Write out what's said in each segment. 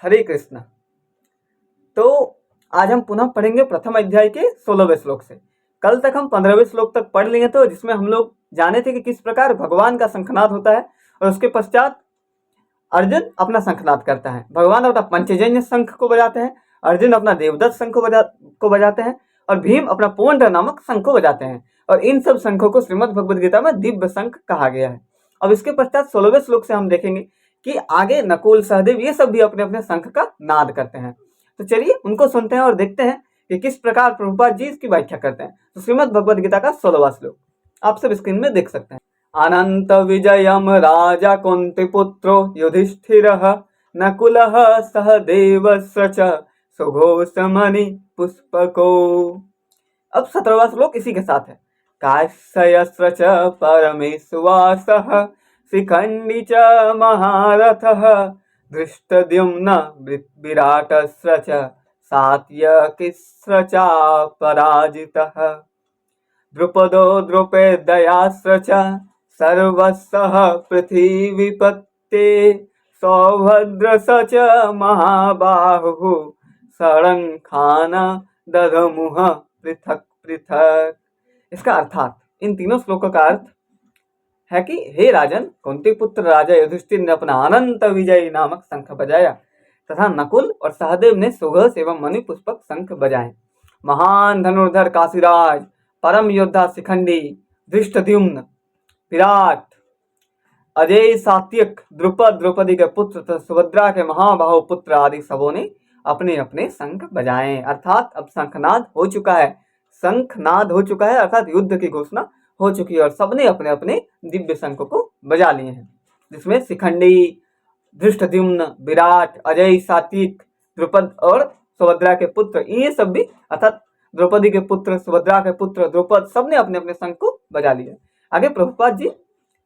हरे कृष्ण। तो आज हम पुनः पढ़ेंगे प्रथम अध्याय के 16वें श्लोक से। कल तक हम 15वें श्लोक तक पढ़ लिए तो जिसमें हम लोग जाने थे कि किस प्रकार भगवान का शंखनाद होता है और उसके पश्चात अर्जुन अपना शंखनाद करता है। भगवान अपना पंचजन्य शंख को बजाते हैं, अर्जुन अपना देवदत्त शंख को बजाते हैं और भीम अपना पुंड नामक शंख को बजाते हैं। और इन सब शंखों को श्रीमद् भगवद गीता में दिव्य शंख कहा गया है। अब इसके पश्चात 16वें श्लोक से हम देखेंगे कि आगे नकुल, सहदेव ये सब भी अपने अपने शंख का नाद करते हैं। तो चलिए उनको सुनते हैं और देखते हैं कि किस प्रकार प्रभुपाद जी इसकी व्याख्या करते हैं। तो श्रीमद् भगवद गीता का 16वां श्लोक आप सब स्क्रीन में देख सकते हैं। अनंत विजयम राजा कुंतीपुत्रो युधिष्ठिरः नकुलः सहदेवस्य च सुघोषमणि पुष्पको। अब 17वां श्लोक इसी के साथ है। काश्यस्त्र च परमेश्वासः शिखंडी च महारथः धृष्टद्युम्न विराटस्य च सात्यकिस्र च पराजितः द्रुपदो द्रुपदयास्त्र च सर्वसः पृथिवीपते सौभद्रस्य च महाबाहुः शरंखान दधमुह पृथक पृथक। इसका अर्थात इन तीनों श्लोकों का अर्थ है कि हे राजन, कुंती पुत्र राजा युधिष्ठिर ने अपना अनंत विजयी नामक शंख बजाया तथा नकुल और सहदेव ने सुघोष एवं मणि पुष्पक शंख बजाए। महान धनुर्धर काशीराज, परम योद्धा शिखंडी, धृष्टद्युम्न, विराट, अजय, सात्यक, द्रुपद, द्रौपदी के पुत्र तथा सुभद्रा के महाबाहु पुत्र आदि सबों ने अपने अपने शंख बजाए। अर्थात अब शंखनाद हो चुका है, शंखनाद हो चुका है अर्थात युद्ध की घोषणा हो चुकी है और सबने अपने अपने दिव्य शंख को बजा लिए हैं, जिसमें शिखंडी, धृष्टद्युम्न, विराट, अजय, सात्विक, द्रुपद और सुभद्रा के पुत्र, ये सब भी अर्थात द्रौपदी के पुत्र, सुभद्रा के पुत्र, द्रुपद, सबने अपने अपने शंख को बजा लिया। आगे प्रभुपाद जी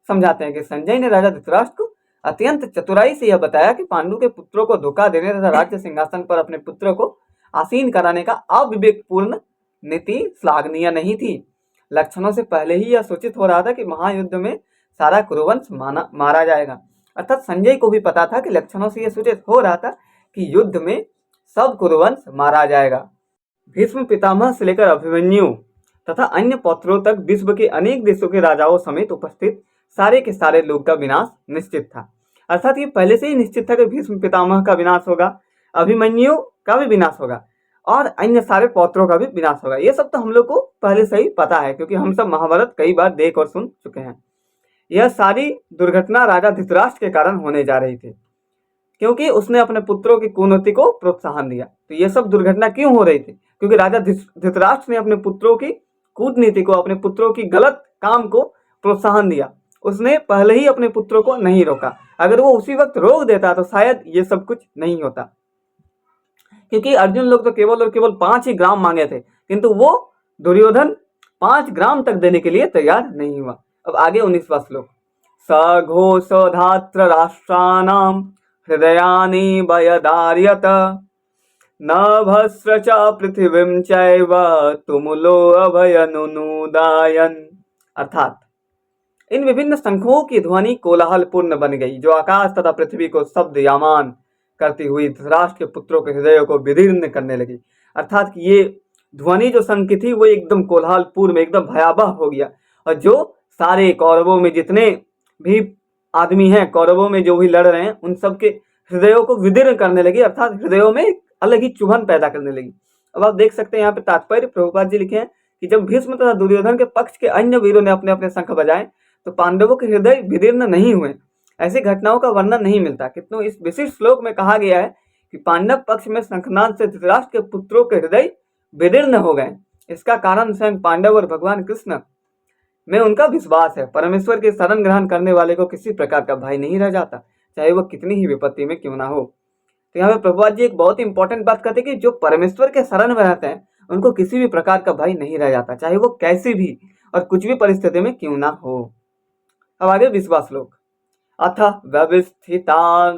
समझाते हैं कि संजय ने राजा धृतराष्ट्र को अत्यंत चतुराई से यह बताया कि पांडु के पुत्रों को धोखा देने तथा राज्य सिंहासन पर अपने पुत्रों को आसीन कराने का अविवेकपूर्ण नीति श्लाघनीय नहीं थी। लक्षणों से पहले ही यह सूचित हो रहा था कि महायुद्ध में सारा कुरुवंश मारा जाएगा। अर्थात संजय को भी पता था कि लक्षणों से यह सूचित हो रहा था कि युद्ध में सब कुरुवंश मारा जाएगा। भीष्म पितामह से लेकर अभिमन्यु तथा अन्य पौत्रों तक विश्व के अनेक देशों के राजाओं समेत उपस्थित सारे के सारे लोग का विनाश निश्चित था। अर्थात ये पहले से ही निश्चित था कि भीष्म पितामह का विनाश होगा, अभिमन्यु का भी विनाश होगा और अन्य सारे पौत्रों का भी विनाश होगा। ये सब तो हम लोग को पहले से ही पता है क्योंकि हम सब महाभारत कई बार देख और सुन चुके हैं। यह सारी दुर्घटना राजा धृतराष्ट्र के कारण होने जा रही थी क्योंकि उसने अपने पुत्रों की कूटनीति को प्रोत्साहन दिया। तो ये सब दुर्घटना क्यों हो रही थी? क्योंकि राजा धृतराष्ट्र ने अपने पुत्रों की कूटनीति को, अपने पुत्रों की गलत काम को प्रोत्साहन दिया। उसने पहले ही अपने पुत्रों को नहीं रोका। अगर वो उसी वक्त रोक देता तो शायद ये सब कुछ नहीं होता, क्योंकि अर्जुन लोग तो केवल और केवल 5 ही ग्राम मांगे थे, किंतु वो दुर्योधन 5 ग्राम तक देने के लिए तैयार नहीं हुआ। अब आगे 19वां श्लोक। सघोषधात्र राष्ट्राणाम हृदयानि वयदार्यत नभस्र च पृथिवीं चैव तुमुलो अभयनुनुदायन। अर्थात इन विभिन्न शंखों की ध्वनि कोलाहलपूर्ण बन गई जो आकाश तथा पृथ्वी को शब्द यामान करती हुई धृतराष्ट्र के पुत्रों के हृदयों को विदीर्ण करने लगी। अर्थात कि ये ध्वनि जो शंख की थी वो एकदम कोलाहलपूर्ण में एकदम भयावह हो गया और जो सारे कौरवों में जितने भी आदमी हैं, कौरवों में जो भी लड़ रहे हैं, उन सब के हृदयों को विदीर्ण करने लगी। अर्थात हृदयों में अलग ही चुभन पैदा करने लगी। अब आप देख सकते हैं यहाँ पे तात्पर्य प्रभुपाद जी लिखे हैं कि जब भीष्म तथा दुर्योधन के पक्ष के अन्य वीरों ने अपने अपने शंख बजाए तो पांडवों के हृदय विदीर्ण नहीं हुए। ऐसी घटनाओं का वर्णन नहीं मिलता, किंतु इस विशिष्ट श्लोक में कहा गया है कि पांडव पक्ष में शंखनाद से धृतराष्ट्र के पुत्रों के हृदय विदीर्ण हो गए। इसका कारण स्वयं पांडव और भगवान कृष्ण में उनका विश्वास है। परमेश्वर के शरण ग्रहण करने वाले को किसी प्रकार का भय नहीं रह जाता, चाहे वह कितनी ही विपत्ति में क्यों ना हो। तो यहाँ पे प्रभुपाद जी एक बहुत ही इंपॉर्टेंट बात कहते हैं कि जो परमेश्वर के शरण में रहते हैं उनको किसी भी प्रकार का भय नहीं रह जाता, चाहे वो कैसी भी और कुछ भी परिस्थिति में क्यों ना हो। अब आगे 20वां श्लोक। अथ व्यवस्थितान्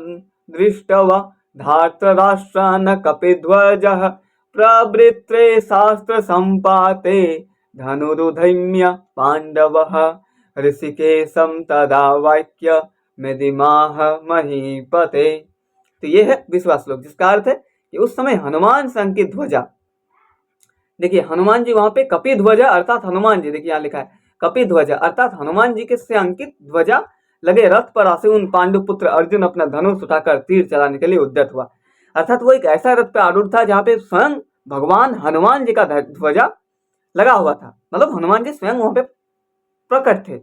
दृष्ट्वा धार्तराष्ट्रान् कपिध्वजः प्रवृत्रे शास्त्र संपाते धनुरुधैम्य पांडवः ऋषिकेशं तदा वाक्य मेदिमाह महीपते। तो ये है 20वां श्लोक, जिसका अर्थ है कि उस समय हनुमान से अंकित ध्वजा, देखिए हनुमान जी वहां पे कपि ध्वजा अर्थात हनुमान जी, देखिए यहाँ लिखा है कपि ध्वजा अर्थात हनुमान जी के से अंकित ध्वजा लगे रथ पर आसीन पांडु पुत्र अर्जुन अपना धनुष उठाकर तीर चलाने के लिए उद्यत हुआ। अर्थात वो एक ऐसा रथ पे आरूढ़ था जहाँ पे स्वयं भगवान हनुमान जी का ध्वजा लगा हुआ था, मतलब हनुमान जी स्वयं वहां पे प्रकट थे,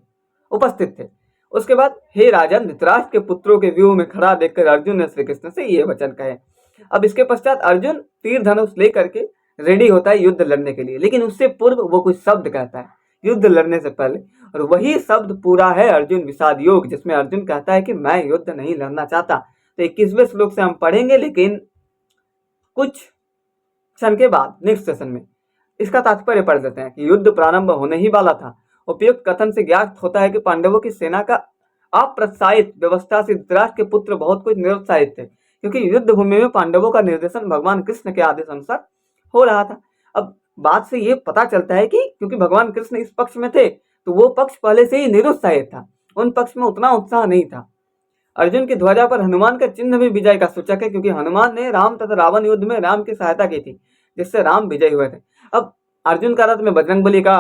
उपस्थित थे। उसके बाद हे राजन, धृतराष्ट्र के पुत्रों के व्यूह में खड़ा देखकर अर्जुन ने श्री कृष्ण से ये वचन कहे। अब इसके पश्चात अर्जुन तीर धनुष लेकर के रेडी होता है युद्ध लड़ने के लिए, लेकिन उससे पूर्व वो कुछ शब्द कहता है युद्ध लड़ने से पहले, और वही शब्द पूरा है अर्जुन विषाद योग, जिसमें अर्जुन कहता है कि मैं युद्ध नहीं लड़ना चाहता। तो 21वें श्लोक से हम पढ़ेंगे, लेकिन कुछ क्षण के बाद नेक्स्ट सेशन में इसका तात्पर्य पढ़ लेते हैं कि युद्ध प्रारंभ होने ही वाला था। उपयुक्त कथन से ज्ञात होता है कि पांडवों की सेना का अप्रोत्साहित व्यवस्था से धृतराष्ट्र के पुत्र बहुत कुछ निरुत्साहित थे, क्योंकि युद्ध भूमि में पांडवों का निर्देशन भगवान कृष्ण के आदेश अनुसार हो रहा था। अब बात से ये पता चलता है कि क्योंकि भगवान कृष्ण इस पक्ष में थे तो वो पक्ष पहले से ही निरुत्साहित था, उन पक्ष में उतना उत्साह नहीं था। अर्जुन की ध्वजा पर हनुमान का चिन्ह भी विजय का सूचक है, क्योंकि हनुमान ने राम तथा रावण युद्ध में राम की सहायता की थी, जिससे राम विजयी हुए थे। अब अर्जुन का रथ में बजरंगबली का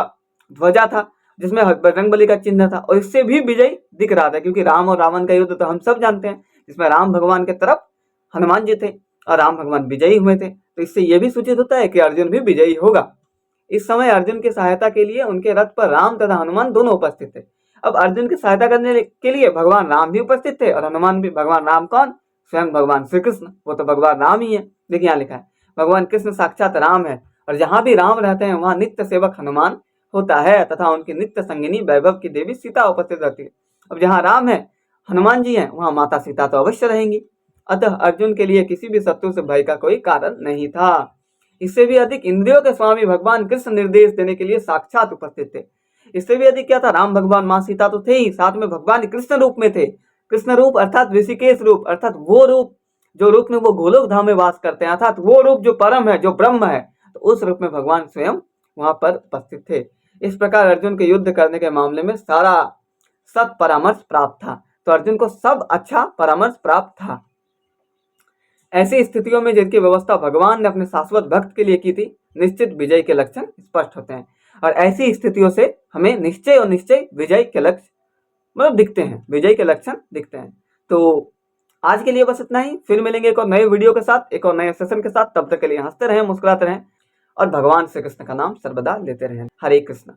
ध्वजा था, जिसमें बजरंगबली का चिन्ह था, और इससे भी विजय दिख रहा था, क्योंकि राम और रावण का युद्ध तो हम सब जानते हैं, जिसमें राम भगवान के तरफ हनुमान जी थे और राम भगवान विजयी हुए थे। तो इससे यह भी सूचित होता है कि अर्जुन भी विजयी होगा। इस समय अर्जुन की सहायता के लिए उनके रथ पर राम तथा हनुमान दोनों उपस्थित थे। अब अर्जुन की सहायता करने के लिए भगवान राम भी उपस्थित थे और हनुमान भी। भगवान राम कौन? स्वयं भगवान श्री कृष्ण, वो तो भगवान राम ही है। देखिए यहाँ लिखा है भगवान कृष्ण साक्षात राम है, और जहां भी राम रहते हैं वहां नित्य सेवक हनुमान होता है तथा उनकी नित्य संगिनी वैभव की देवी सीता उपस्थित रहती है। अब जहां राम है, हनुमान जी हैं, वहां माता सीता तो अवश्य रहेंगी। अतः अर्जुन के लिए किसी भी शत्रु से भय का कोई कारण नहीं था। इससे भी अधिक इंद्रियों के स्वामी भगवान कृष्ण निर्देश देने के लिए साक्षात उपस्थित थे। इससे भी अधिक क्या था, राम भगवान, माँ सीता तो थे ही, साथ में भगवान कृष्ण रूप में थे। कृष्ण रूप अर्थात ऋषिकेश रूप, अर्थात वो रूप जो रूप में वो गोलोक धाम में वास करते हैं, अर्थात वो रूप जो परम है, जो ब्रह्म है, तो उस रूप में भगवान स्वयं वहां पर उपस्थित थे। इस प्रकार अर्जुन के युद्ध करने के मामले में सारा सत परामर्श प्राप्त था। तो अर्जुन को सब अच्छा परामर्श प्राप्त था। ऐसी स्थितियों में जिनकी व्यवस्था भगवान ने अपने शाश्वत भक्त के लिए की थी, निश्चित विजय के लक्षण स्पष्ट होते हैं। और ऐसी स्थितियों से हमें निश्चय और निश्चय विजय के लक्ष्य मतलब दिखते हैं, विजय के लक्षण दिखते हैं। तो आज के लिए बस इतना ही। फिर मिलेंगे एक और नए वीडियो के साथ, एक और नए सेशन के साथ। तब तक के लिए हंसते रहें, मुस्कुराते रहें और भगवान श्री कृष्ण का नाम सर्वदा लेते रहें। हरे कृष्ण।